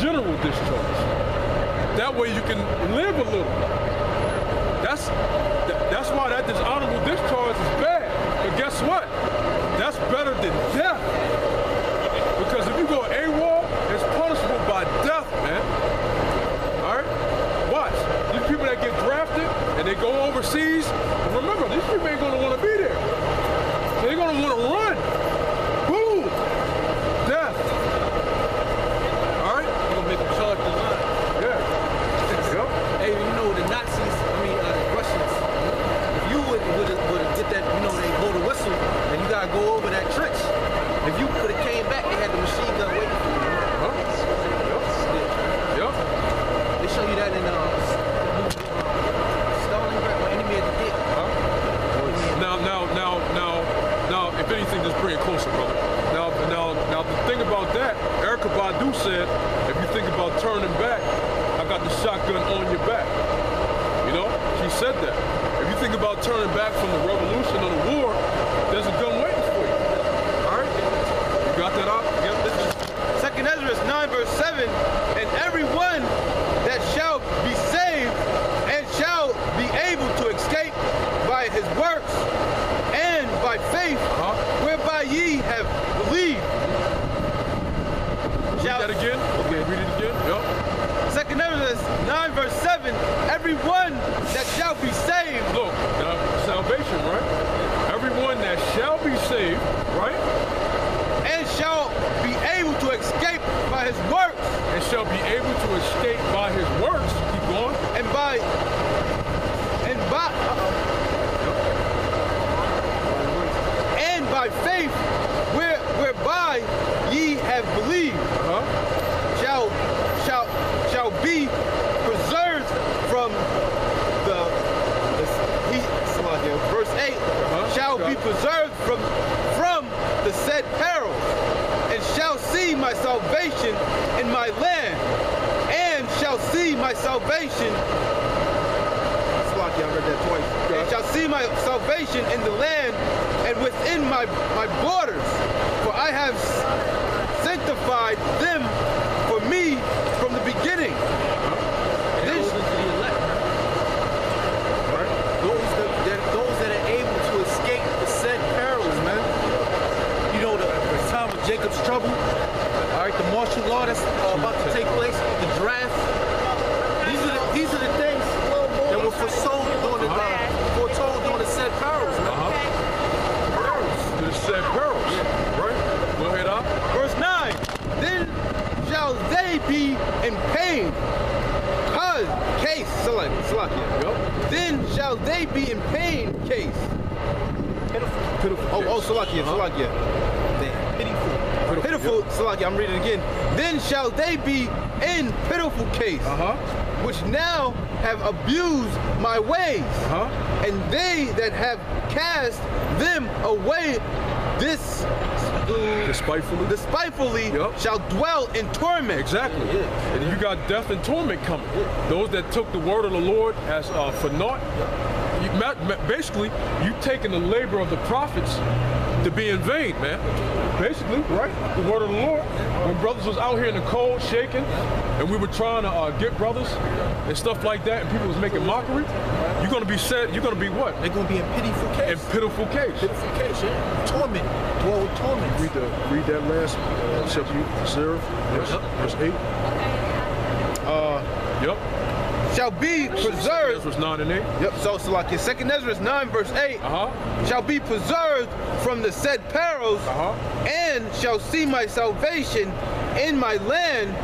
general discharge. That way you can live a little. That's why that dishonorable discharge is bad. But guess what? That's better than death. Because if you go AWOL, it's punishable by death, man. All right? Watch. These people that get drafted and they go overseas, remember, these people ain't going to want to be there. They're going to want to run. Boom. Death. All right? You're going to make them charge the line. Yeah. Yep. Hey, you know, the Nazis, the Russians, if you would get that, you know, they blow the whistle, and you got to go over that trench. If you could have came back, they had the machine gun waiting for you. Huh? Yep. They show you that in Stalingrad or Enemy at the Gate. Now, if anything, just bring it closer, brother. Now, the thing about that, Erykah Badu said, if you think about turning back, I got the shotgun on your back. You know, she said that. If you think about turning back from the revolution or the war, there's a gun waiting for you. All right? You got that out? You got this? 2nd Ezra 9 verse 7, and everyone that shall be saved and shall be able to escape by his works and by faith whereby ye have believed. Read that again? Okay, read it again. Yep. 2nd Ezra 9 verse 7, everyone that shall be saved. Look, now, salvation, right? Everyone that shall be saved, right? And shall be able to escape by his works. And shall be able to escape by his works. Keep going. And by faith whereby ye have believed, shall be preserved from verse 8, shall be preserved from the said perils, and shall see my salvation in my land, and shall see my salvation. I read that twice. And shall see my salvation in the land and within my borders, for I have sanctified them for me from the beginning. Those that are able to escape the said perils, man. You know, the time of Jacob's trouble, all right, the martial law that's about to take place, the draft. These are the things that were foretold during the said perils, man. The said perils, right? Go ahead, up. Verse 9, then shall they be in pain. Then shall they be in pain case. Pitiful, Salakia, I'm reading it again. Then shall they be in pitiful case, which now have abused my ways, and they that have cast them away despitefully shall dwell in torment. Exactly. And you got death and torment coming. Those that took the word of the Lord as for naught, basically, you taking the labor of the prophets to be in vain, man. Basically, right? The word of the Lord. When brothers was out here in the cold, shaking, and we were trying to get brothers and stuff like that, and people was making mockery, you're going to be said, you're going to be what? They're going to be in pitiful case. In pitiful case. Pitiful case, yeah. Torment. Dwell with torment. Read that last, shall you preserve, verse 8. Yep. Shall be preserved. Verse 9 and 8. Yep. So Salakia, 2nd Ezra 9 verse 8. Shall be preserved from the said perils, and shall see my salvation in my land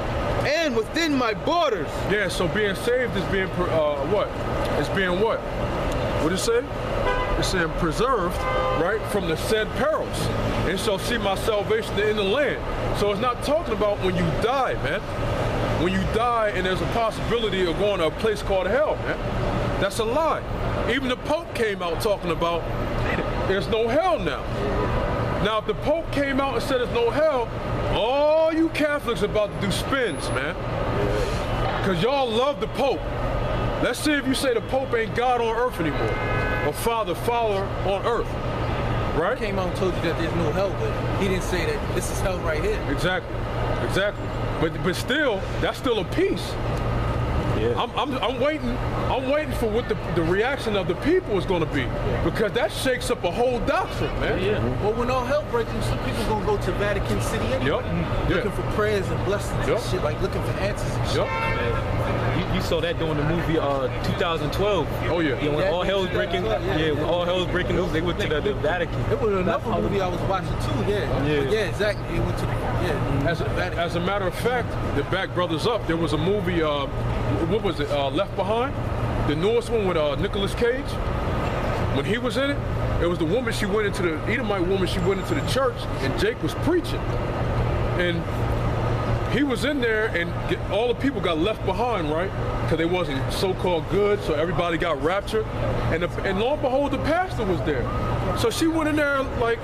and within my borders. Yeah. So being saved is being what? It's being what? What did it say? It's saying preserved, right, from the said perils, and shall see my salvation in the land. So it's not talking about when you die, man. When you die and there's a possibility of going to a place called hell, man. That's a lie. Even the Pope came out talking about there's no hell now. Now, if the Pope came out and said there's no hell, all you Catholics are about to do spins, man. Because y'all love the Pope. Let's see if you say the Pope ain't God on earth anymore, or Father on earth, right? He came out and told you that there's no hell, but he didn't say that this is hell right here. Exactly. But still, that's still a peace. Yeah. I'm waiting for what the reaction of the people is going to be, because that shakes up a whole doctrine, man. Yeah. Well, when all hell breaks loose, some people gonna go to Vatican City anyway, looking for prayers and blessings and shit, like looking for answers and shit. You saw that during the movie 2012. Oh yeah. Yeah, when all hell was breaking. Yeah, when all hell was breaking loose, they went to the Vatican. It was another movie I was watching too. Yeah, exactly. It went to As a matter of fact, the Back Brothers Up, there was a movie, what was it, Left Behind? The newest one with Nicolas Cage. When he was in it, it was the woman, she went into the, Edomite woman, she went into the church and Jake was preaching. And he was in there and all the people got left behind, right? Because they wasn't so-called good, so everybody got raptured. And lo and behold, the pastor was there. So she went in there like,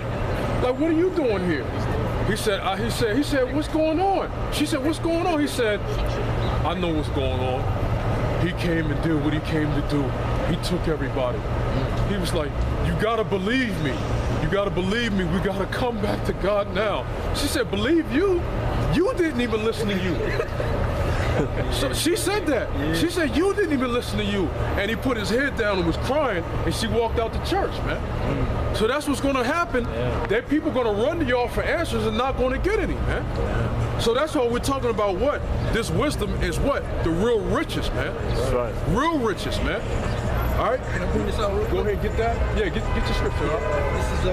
what are you doing here? He said, what's going on? She said, what's going on? He said, I know what's going on. He came and did what he came to do. He took everybody. He was like, you gotta believe me. You gotta believe me. We gotta come back to God now. She said, believe you? You didn't even listen to you. So she said that. Yeah. She said, you didn't even listen to you. And he put his head down and was crying, and she walked out the church, man. So that's what's gonna happen. That people gonna run to y'all for answers and not gonna get any, man. So that's why we're talking about what? This wisdom is what? The real riches, man. That's right. Real riches, man. All right. Can I bring this out real quick? Go ahead and get that. Yeah, get your scripture out. This is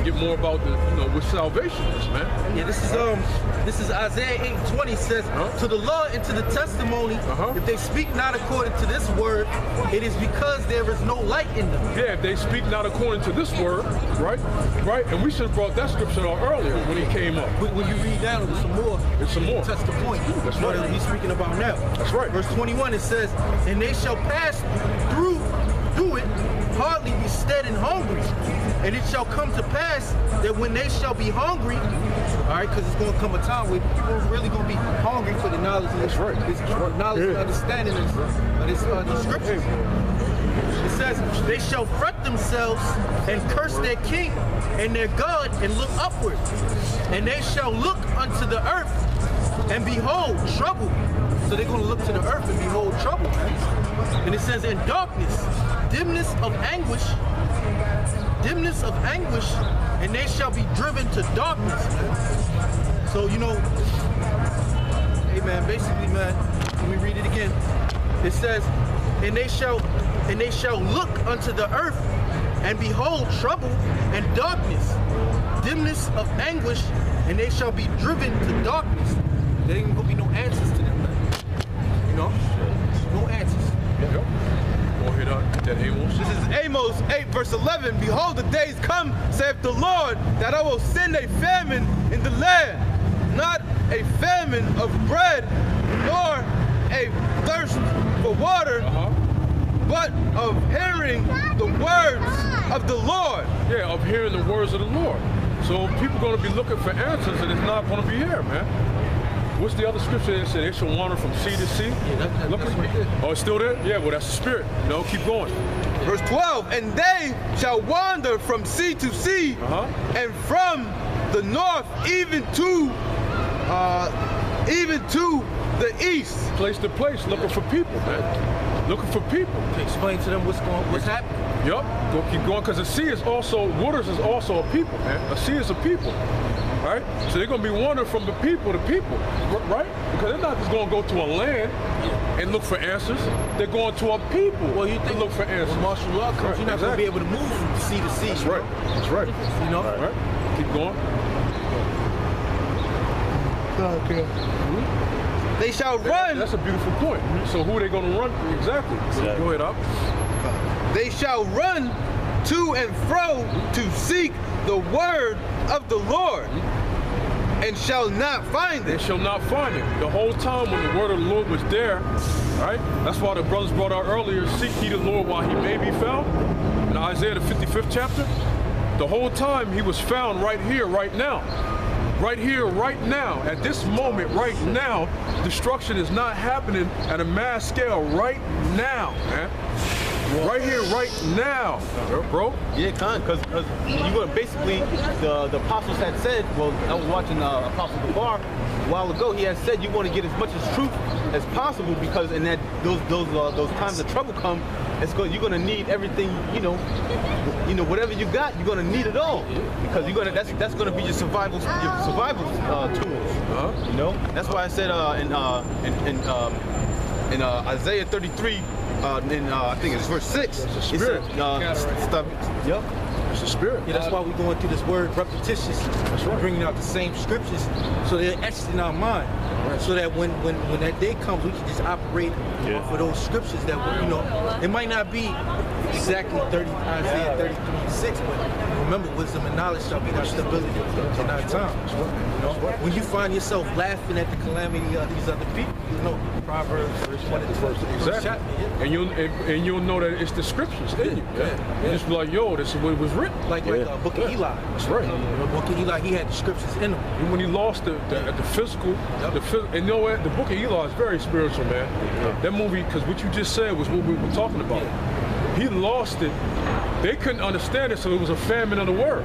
Get more about the, what salvation is, man. Yeah, this is Isaiah 8:20 says, to the law and to the testimony, if they speak not according to this word, it is because there is no light in them. Yeah, if they speak not according to this word, right? And we should have brought that scripture out earlier when he came up. When you read down, there's some more. There's some more. Touch the point. That's right. What he's speaking about now. That's right. Verse 21, it says, and they shall pass through it, hardly be stead and hungry. And it shall come to pass that when they shall be hungry, all right, because it's going to come a time where people are really going to be hungry for the knowledge of this, knowledge and understanding of this scripture. It says, they shall fret themselves and curse their king and their God and look upward. And they shall look unto the earth and behold trouble. So they're going to look to the earth and behold trouble. And it says, in darkness, dimness of anguish, and they shall be driven to darkness. So, hey man, basically, man, let me read it again. It says, and they shall look unto the earth and behold trouble and darkness, dimness of anguish, and they shall be driven to darkness. There ain't gonna be no answers to them, man. No answers. Yep. That Amos. This is Amos 8 verse 11. Behold, the days come, saith the Lord, that I will send a famine in the land, not a famine of bread, nor a thirst for water, but of hearing the words of the Lord. Yeah, of hearing the words of the Lord. So people are going to be looking for answers, and it's not going to be here, man. What's the other scripture that said they shall wander from sea to sea? Yeah, that's right there. Oh, it's still there? Yeah, well, that's the spirit. No, keep going. Verse 12, and they shall wander from sea to sea, and from the north even to the east. Place to place, looking for people, man. Looking for people. To explain to them what's happening. Yup. Go keep going, because the sea is also, waters is also a people, man. A sea is a people. Right? So they're going to be wandering from the people to people, right? Because they're not just going to go to a land and look for answers. They're going to a people to look for answers. When martial law comes, you're not going to be able to move from sea to sea. That's right. That's right. Right? Keep going. They shall run. That's a beautiful point. So who are they going to run? Exactly. Go ahead, up. They shall run to and fro to seek the word of the Lord, and shall not find it. They shall not find it. The whole time when the word of the Lord was there, right? That's why the brothers brought out earlier, seek ye the Lord while he may be found. In Isaiah the 55th chapter, the whole time he was found right here, right now. Right here, right now, at this moment, right now, destruction is not happening at a mass scale right now, man. Right here, right now, bro. Yeah, because you gonna basically the apostles had said. Well, I was watching Apostle Gabar a while ago. He had said you want to get as much as truth as possible because in that those times of trouble come, you're gonna need everything. You know, whatever you got, you're gonna need it all because you're gonna that's gonna be your survival tools. You know, that's why I said in Isaiah 33. I think it's verse 6. It's the spirit. Yep. It's the spirit. Yeah, that's why we're going through this word repetitious. That's right. Bringing out the same scriptures so they're etched in our mind. Right. So that when that day comes, we can just operate off of those scriptures that, it might not be exactly Isaiah 33:6, but remember, wisdom and knowledge shall be our stability in our times. When you find yourself laughing at the calamity of these other people, Proverbs verse 1 and 2. Exactly. And you'll know that it's the scriptures in you. You just be like, yo, this is what was written. Like Book of Eli. That's right. Book of Eli, he had the scriptures in him. And when he lost the physical, and you know what? The Book of Eli is very spiritual, man. That movie, because what you just said was what we were talking about. He lost it. They couldn't understand it, so it was a famine of the word.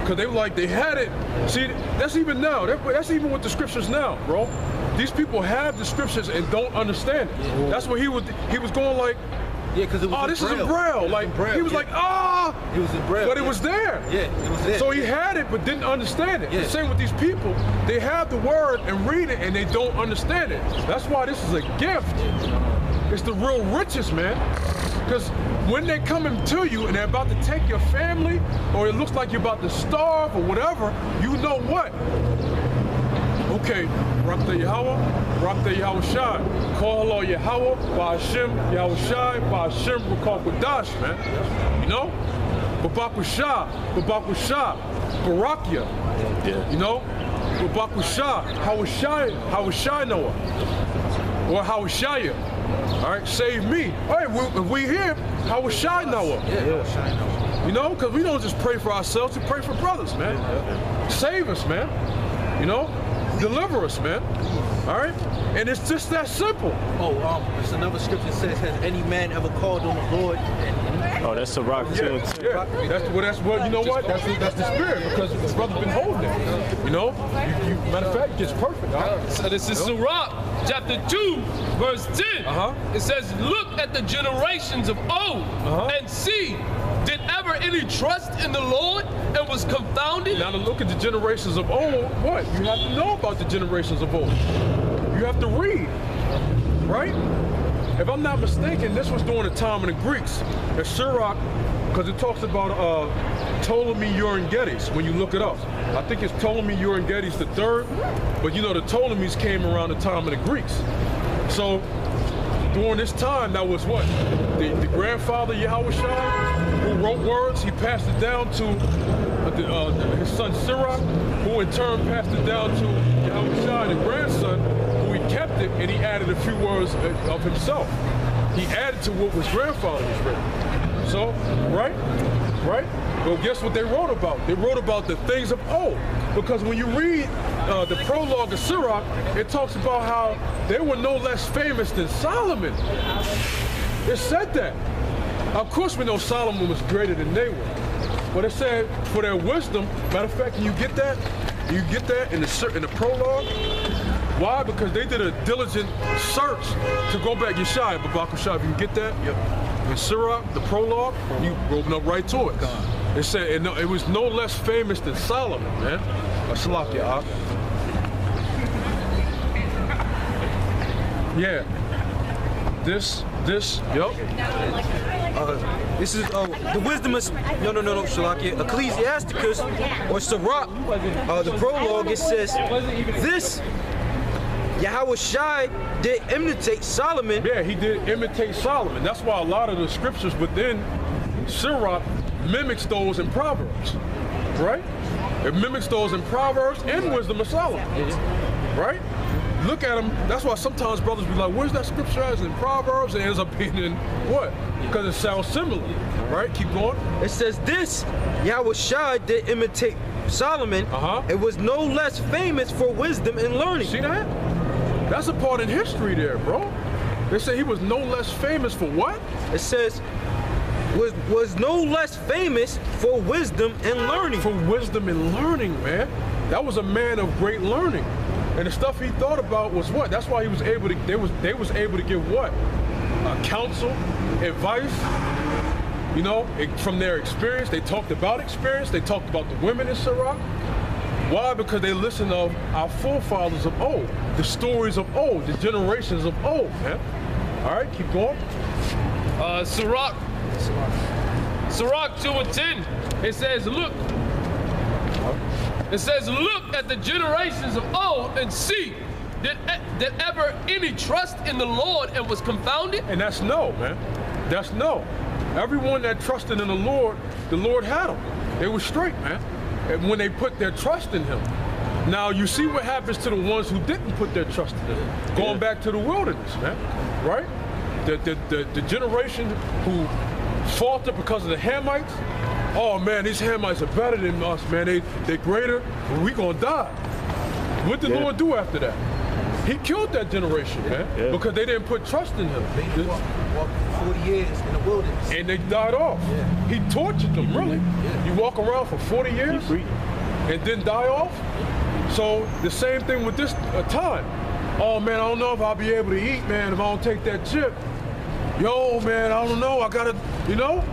Because they were like, they had it. See, that's even now. That's even with the scriptures now, bro. These people have the scriptures and don't understand it. That's what he was going like, because it was this is in Braille. Like, he was like, it was in Braille. But it was there. Yeah, it was there. So he had it, but didn't understand it. The same with these people. They have the word and read it, and they don't understand it. That's why this is a gift. It's the real riches, man. Because when they're coming to you and they're about to take your family, or it looks like you're about to starve or whatever, you know what? Okay, Rakta Yahweh, Rakta Yahweh Shai. Call Allah Yahweh, Ba'ashem, Yahweh Shai, Ba'ashem, Rakal Qadash, man. You know? Babaku Shah, Barakia. You know? Babaku Shah, How Shai Noah. Or How Shaya. All right, save me. All right, if we here, How Shai Noah. You know, because we don't just pray for ourselves, we pray for brothers, man. Save us, man. You know? Deliver us, man. All right? And it's just that simple. There's another scripture that says, has any man ever called on the Lord? Oh, that's a rock too. Yeah. That's what, you know what? That's the spirit, because the brother's been holding it. You know? Matter of fact, it gets perfect. So this is Sirach, chapter 2, verse 10. It says, look at the generations of old and see, did ever any trust in the Lord and was confounded? Now to look at the generations of old, what? You have to know about the generations of old. You have to read, right? If I'm not mistaken, this was during the time of the Greeks. It's Sirach, because it talks about Ptolemy Euergetes, when you look it up. I think it's Ptolemy Euergetes III, but you know the Ptolemies came around the time of the Greeks. So during this time, that was what? The grandfather, Yahweh Shai, who wrote words, he passed it down to his son Sirach, who in turn passed it down to Yahweh Shai, the grandson, who he kept it, and he added a few words of himself. He added to what his grandfather was written. So, right? Well, guess what they wrote about? They wrote about the things of old. Because when you read the prologue of Sirach, it talks about how they were no less famous than Solomon. It said that. Of course, we know Solomon was greater than they were. But it said for their wisdom. Matter of fact, can you get that? You get that in the prologue? Why? Because they did a diligent search to go back. Yeshai, Babaku Shai, if you can get that? Yep. In Sirach, the prologue, you open up right to it. It said it was no less famous than Solomon, man. Salakia. Yeah. This, yup. This is the wisdom is no, Shalakia. Ecclesiasticus or Sirach, the prologue. It says this. Yahweh Shai did imitate Solomon. Yeah, he did imitate Solomon. That's why a lot of the scriptures within Sirach mimics those in Proverbs, right? It mimics those in Proverbs and Wisdom of Solomon, right? Look at them. That's why sometimes brothers be like, where's that scripture as in Proverbs? And it ends up being in what? Because it sounds similar, right? Keep going. It says this, Yahweh Shai did imitate Solomon. It was no less famous for wisdom and learning. See that? That's a part in history there, bro. They say he was no less famous for what? It says, was no less famous for wisdom and learning. For wisdom and learning, man. That was a man of great learning. And the stuff he thought about was what? That's why he was able to, they was able to give what? Counsel, advice, you know, from their experience. They talked about experience. They talked about the women in Sirach. Why? Because they listened to our forefathers of old, the stories of old, the generations of old, man. All right, keep going. Sirach 2:10. It says, look. It says, look at the generations of old and see, did ever any trust in the Lord and was confounded? And that's no, man. That's no. Everyone that trusted in the Lord had them. They were straight, man. And when they put their trust in him. Now, you see what happens to the ones who didn't put their trust in him. Going back to the wilderness, man, right? The generation who faltered because of the Hamites. Oh, man, these Hamites are better than us, man. They're greater. We gonna die. What did the Lord do after that? He killed that generation, man, because they didn't put trust in him. They walked 40 years in the wilderness. And they died off. Yeah. He tortured them, really. Yeah. You walk around for 40 years and then die off? So the same thing with this time. Oh, man, I don't know if I'll be able to eat, man, if I don't take that chip. Yo, man, I don't know. I gotta, you know,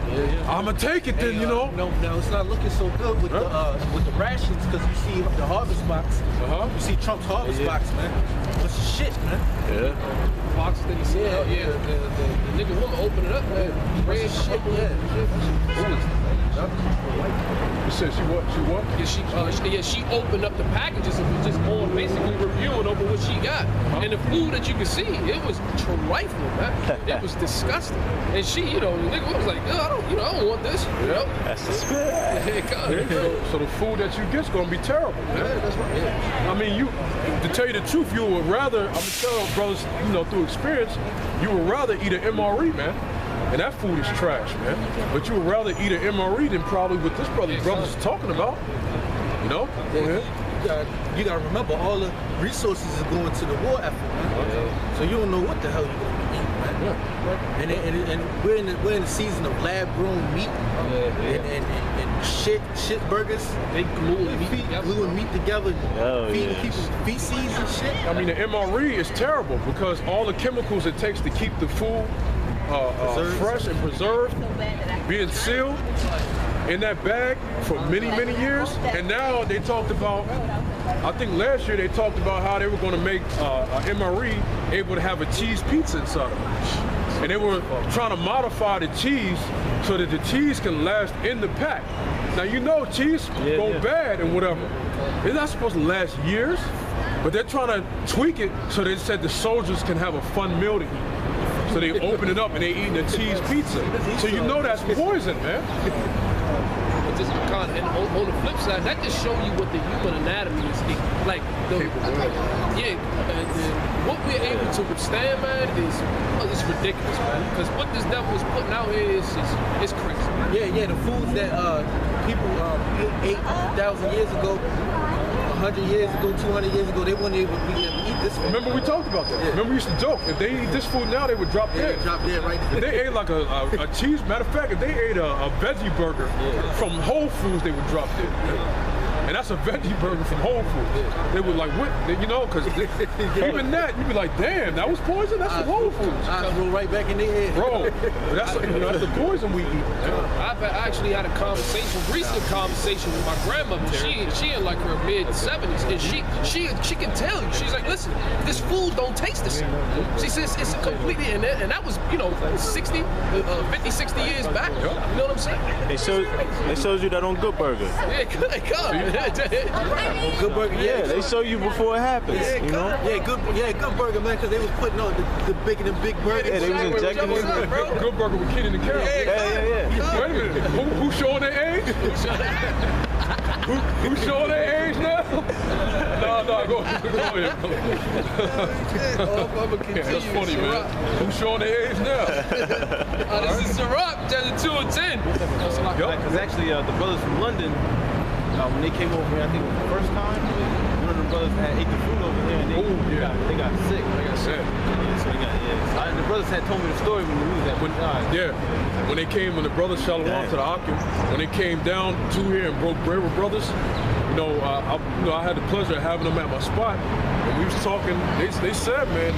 I'm gonna take it then, you know. No, it's not looking so good with the rations because you see the harvest box. You see Trump's harvest box, man. What's the shit, man? Box that he said, the nigga woman opened it up, man. Red shit, You said she what? She what? Yeah, she opened up the packages and was just on basically reviewing over what she got. And the food that you could see, it was trifling, man. It was disgusting. And she, you know, the nigga was like, I don't want this. You know? That's the spirit. So the food that you get's gonna be terrible, man. Yeah, that's right. Yeah. I mean, to tell you the truth, you would rather, I'm gonna tell brothers, you know, through experience, you would rather eat an MRE, man. And that food is trash, man. But you would rather eat an MRE than probably what this brother's is talking about. You know? Go ahead. You gotta remember, all the resources is going to the war effort, man. So you don't know what the hell you're gonna be eating, man. And we're in the season of lab-grown meat and shit burgers. They gluing meat together, feeding people feces and shit. I mean, the MRE is terrible because all the chemicals it takes to keep the food fresh and preserved, being sealed in that bag for many, many years. And now they talked about, I think last year they talked about how they were going to make a MRE able to have a cheese pizza inside of it. And they were trying to modify the cheese so that the cheese can last in the pack. Now, you know, cheese go bad and whatever. It's not supposed to last years, but they're trying to tweak it so they said the soldiers can have a fun meal to eat. So they open it up and they eating a cheese pizza. So you know that's poison, man. And on the flip side, that just show you what the human anatomy is like. What we're able to withstand, man, is ridiculous, man. Because what this devil is putting out here is crazy. Yeah, the foods that people ate 1,000 years ago, 100 years ago, 200 years ago, they wouldn't even be able to eat this food. Remember we talked about that. Yeah. Remember we used to joke, if they eat this food now, they would drop dead. They drop dead right there. If they ate like a cheese, matter of fact, if they ate a veggie burger from Whole Foods, they would drop dead. And that's a veggie burger from Whole Foods. They would like, what, you know, because even that, you'd be like, damn, that was poison? That's from Whole Foods. I roll right back in their head. Bro, that's the poison we eat. I've actually had a recent conversation with my grandmother. She in like her mid-70s, and she can tell you. She's like, listen, this food don't taste the same. She says it's completely, and that was, 50, 60 years back. You know what I'm saying? They showed you that on Good Burger. Yeah, good. Good Burger, they show you before it happens, you know? Good Burger, man, because they was putting on the bigger than big burger. Yeah, they was injecting it. Good Burger with Kid in the Carol. Yeah. Wait a minute, who showing their age? Who showing their age now? No, go ahead. That's funny, man. Who's showing their age now? This is Sirach, chapter 2 and 10. Because actually, the brothers from London, when they came over here, I think it was the first time, one of the brothers had ate the food over there, and they got sick. They got sick. So the brothers brothers had told me the story when we was at Yeah, when they came, when the brothers shalom to the Akim, when they came down to here and broke bread with brothers, I had the pleasure of having them at my spot, and we was talking. They said, man, that